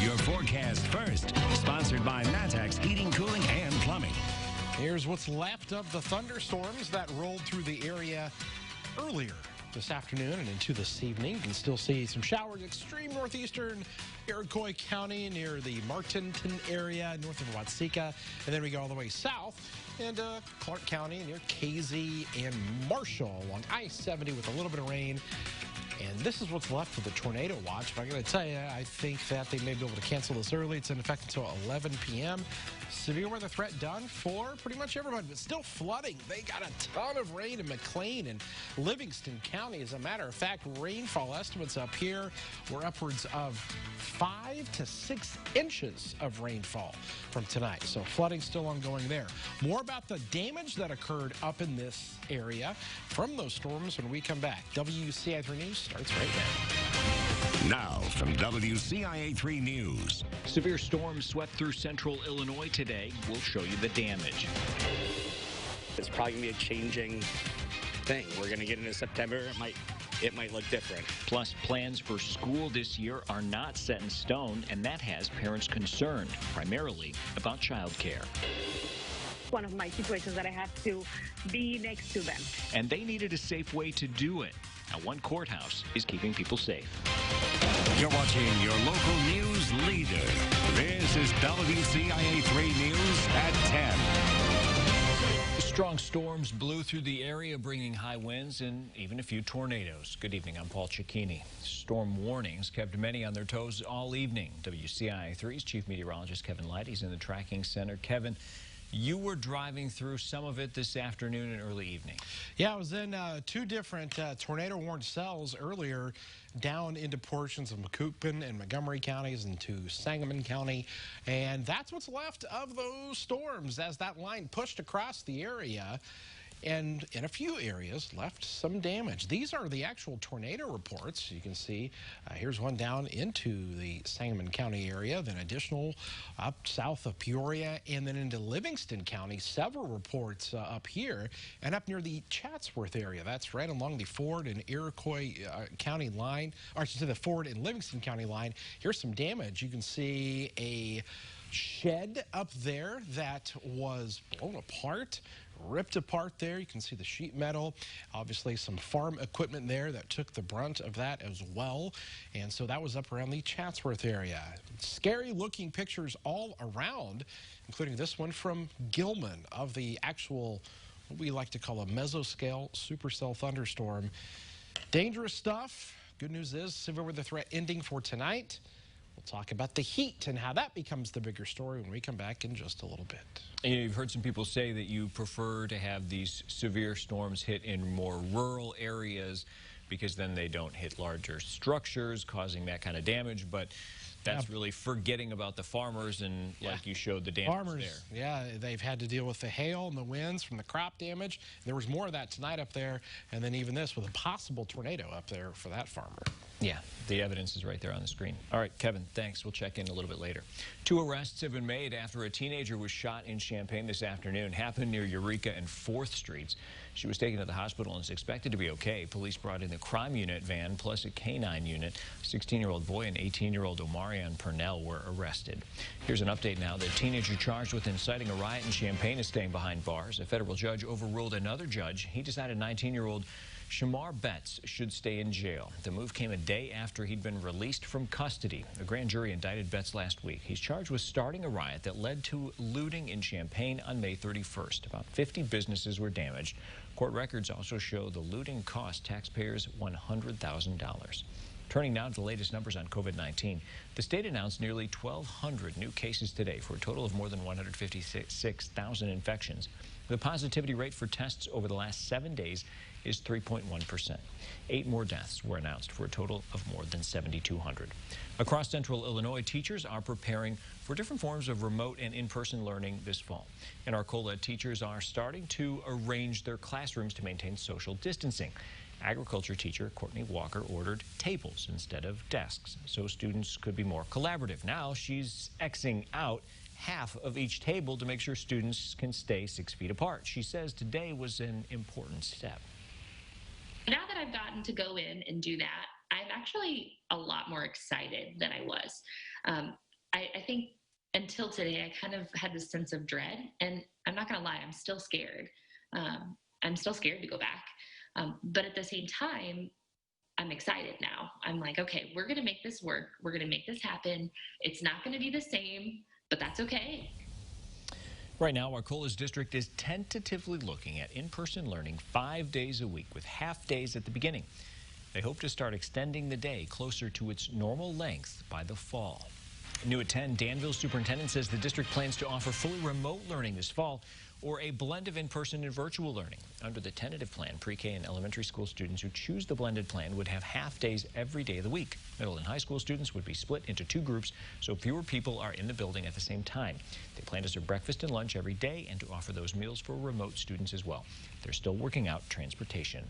Your forecast first, sponsored by Matex Heating, Cooling, and Plumbing. Here's what's left of the thunderstorms that rolled through the area earlier this afternoon and into this evening. You can still see some showers, extreme northeastern Iroquois County near the Martinton area, north of Watseka. And then we go all the way south into Clark County near Casey and Marshall along I-70 with a little bit of rain. And this is what's left of the tornado watch. But I got to tell you, I think that they may be able to cancel this early. It's in effect until 11 p.m. Severe weather threat done for pretty much everybody, but still flooding. They got a ton of rain in McLean and Livingston County. As a matter of fact, rainfall estimates up here were upwards of 5 to 6 inches of rainfall from tonight. So flooding still ongoing there. More about the damage that occurred up in this area from those storms when we come back. WCI3 News starts right now. Now from WCIA3 News. Severe storms swept through central Illinois today. We'll show you the damage. It's probably going to be a changing thing. We're going to get into September. It might look different. Plus, plans for school this year are not set in stone, and that has parents concerned, primarily about childcare. One of my situations that I have to be next to them. And they needed a safe way to do it. Now, one courthouse is keeping people safe. You're watching your local news leader. This is WCIA3 News at 10. Strong storms blew through the area, bringing high winds and even a few tornadoes. Good evening, I'm Paul Cicchini. Storm warnings kept many on their toes all evening. WCIA3's chief meteorologist Kevin Light, he's in the tracking center. Kevin, you were driving through some of it this afternoon and early evening. Yeah, I was in two different tornado-warned cells earlier down into portions of Macoupin and Montgomery counties into Sangamon County. And that's what's left of those storms as that line pushed across the area. And in a few areas left some damage. These are the actual tornado reports. You can see here's one down into the Sangamon County area, then additional up south of Peoria, and then into Livingston County. Several reports up here and up near the Chatsworth area. That's right along the Ford and Iroquois County line, or I should say the Ford and Livingston County line. Here's some damage. You can see a shed up there that was blown apart, ripped apart there. You can see the sheet metal. Obviously some farm equipment there that took the brunt of that as well. And so that was up around the Chatsworth area. Scary looking pictures all around, including this one from Gilman of the actual, what we like to call a mesoscale supercell thunderstorm. Dangerous stuff. Good news is severe weather threat ending for tonight. We'll talk about the heat and how that becomes the bigger story when we come back in just a little bit. You've heard some people say that you prefer to have these severe storms hit in more rural areas because then they don't hit larger structures, causing that kind of damage. But that's really forgetting about the farmers and, like you showed, the damage there. Yeah, they've had to deal with the hail and the winds from the crop damage. There was more of that tonight up there, and then even this with a possible tornado up there for that farmer. Yeah, the evidence is right there on the screen. All right, Kevin, thanks. We'll check in a little bit later. 2 arrests have been made after a teenager was shot in Champaign this afternoon. Happened near Eureka and 4th Streets. She was taken to the hospital and is expected to be okay. Police brought in the crime unit van plus a canine unit. 16-year-old boy and 18-year-old Omarion Purnell were arrested. Here's an update now. The teenager charged with inciting a riot in Champaign is staying behind bars. A federal judge overruled another judge. He decided 19-year-old Shamar Betts should stay in jail. The move came a day after he'd been released from custody. A grand jury indicted Betts last week. He's charged with starting a riot that led to looting in Champaign on May 31st. About 50 businesses were damaged. Court records also show the looting cost taxpayers $100,000. Turning now to the latest numbers on COVID-19. The state announced nearly 1,200 new cases today for a total of more than 156,000 infections. The positivity rate for tests over the last 7 days is 3.1%. 8 more deaths were announced for a total of more than 7,200. Across central Illinois, teachers are preparing for different forms of remote and in-person learning this fall. In Arcola, teachers are starting to arrange their classrooms to maintain social distancing. Agriculture teacher Courtney Walker ordered tables instead of desks so students could be more collaborative. Now she's Xing out half of each table to make sure students can stay 6 feet apart. She says today was an important step. Now that I've gotten to go in and do that, I'm actually a lot more excited than I was. until today, I kind of had this sense of dread. And I'm not going to lie, I'm still scared. I'm still scared to go back. But at the same time, I'm excited now. I'm like, okay, we're going to make this work. We're going to make this happen. It's not going to be the same, but that's okay. Right now, Arcola's district is tentatively looking at in-person learning 5 days a week with half days at the beginning. They hope to start extending the day closer to its normal length by the fall. New at 10, Danville superintendent says the district plans to offer fully remote learning this fall or a blend of in-person and virtual learning. Under the tentative plan, pre-K and elementary school students who choose the blended plan would have half days every day of the week. Middle and high school students would be split into 2 groups, so fewer people are in the building at the same time. They plan to serve breakfast and lunch every day and to offer those meals for remote students as well. They're still working out transportation.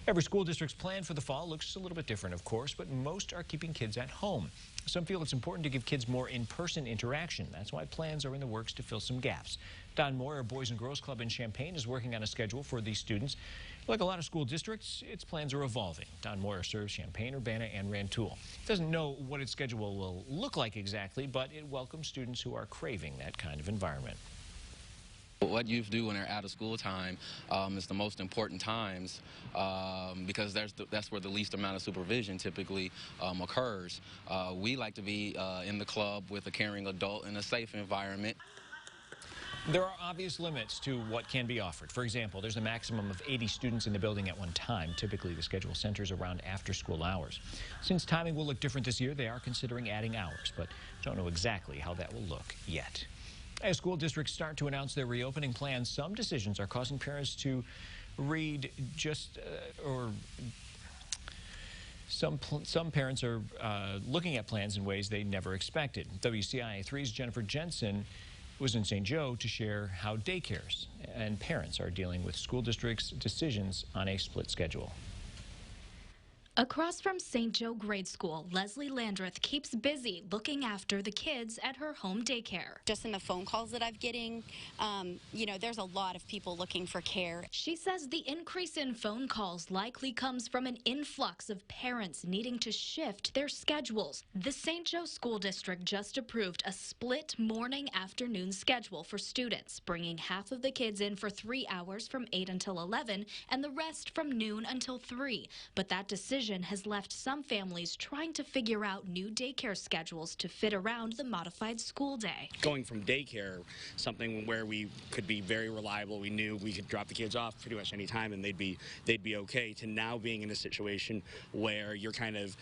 Every school district's plan for the fall looks a little bit different, of course, but most are keeping kids at home. Some feel it's important to give kids more in-person interaction. That's why plans are in the works to fill some gaps. Don Moyer, Boys and Girls Club in Champaign, is working on a schedule for these students. Like a lot of school districts, its plans are evolving. Don Moyer serves Champaign, Urbana, and Rantoul. Doesn't know what its schedule will look like exactly, but it welcomes students who are craving that kind of environment. What youth do when they're out of school time is the most important times because that's where the least amount of supervision typically occurs. We like to be in the club with a caring adult in a safe environment. There are obvious limits to what can be offered. For example, there's a maximum of 80 students in the building at one time. Typically, the schedule centers around after-school hours. Since timing will look different this year, they are considering adding hours, but don't know exactly how that will look yet. As school districts start to announce their reopening plans, some decisions are causing parents to read some parents are looking at plans in ways they never expected. WCIA 3's Jennifer Jensen was in St. Joe to share how daycares and parents are dealing with school districts' decisions on a split schedule. Across from St. Joe Grade School, Leslie Landreth keeps busy looking after the kids at her home daycare. Just in the phone calls that I'm getting, you know, there's a lot of people looking for care. She says the increase in phone calls likely comes from an influx of parents needing to shift their schedules. The St. Joe School District just approved a split morning-afternoon schedule for students, bringing half of the kids in for 3 hours from 8 until 11 and the rest from noon until 3. But that decision has left some families trying to figure out new daycare schedules to fit around the modified school day. Going from daycare, something where we could be very reliable, we knew we could drop the kids off pretty much any time and they'd be okay, to now being in a situation where you're kind of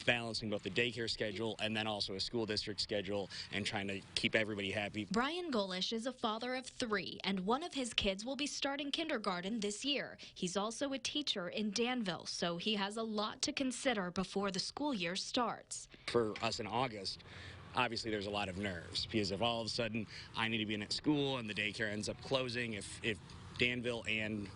balancing both the daycare schedule and then also a school district schedule and trying to keep everybody happy. Brian Golish is a father of 3, and one of his kids will be starting kindergarten this year. He's also a teacher in Danville, so he has a lot to consider before the school year starts. For us in August, obviously there's a lot of nerves because if all of a sudden I need to be in at school and the daycare ends up closing, if Danville and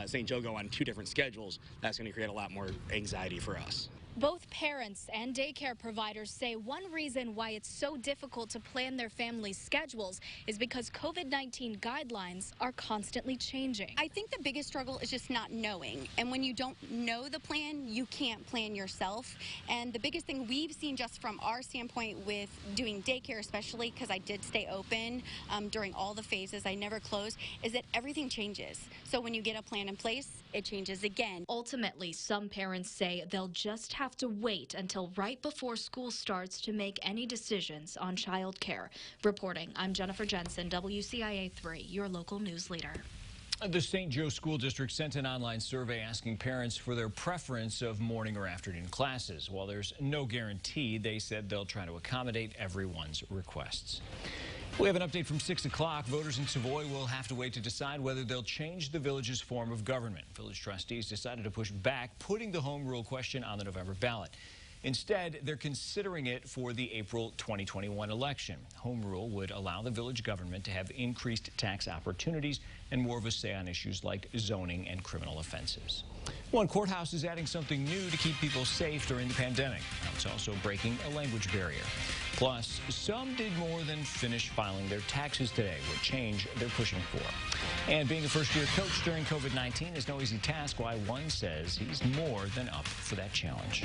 St. Joe go on 2 different schedules, that's going to create a lot more anxiety for us. Both parents and daycare providers say one reason why it's so difficult to plan their families' schedules is because COVID-19 guidelines are constantly changing. I think the biggest struggle is just not knowing. And when you don't know the plan, you can't plan yourself. And the biggest thing we've seen just from our standpoint with doing daycare, especially because I did stay open during all the phases, I never closed, is that everything changes. So when you get a plan in place, it changes again. Ultimately, some parents say they'll just have to wait until right before school starts to make any decisions on childcare. Reporting, I'm Jennifer Jensen, WCIA 3, your local news leader. The St. Joe School District sent an online survey asking parents for their preference of morning or afternoon classes. While there's no guarantee, they said they'll try to accommodate everyone's requests. We have an update from 6 o'clock. Voters in Savoy will have to wait to decide whether they'll change the village's form of government. Village trustees decided to push back, putting the home rule question on the November ballot. Instead, they're considering it for the April 2021 election. Home rule would allow the village government to have increased tax opportunities and more of a say on issues like zoning and criminal offenses. One courthouse is adding something new to keep people safe during the pandemic. It's also breaking a language barrier. Plus, some did more than finish filing their taxes today, what change they're pushing for. And being a first-year coach during COVID-19 is no easy task, why one says he's more than up for that challenge.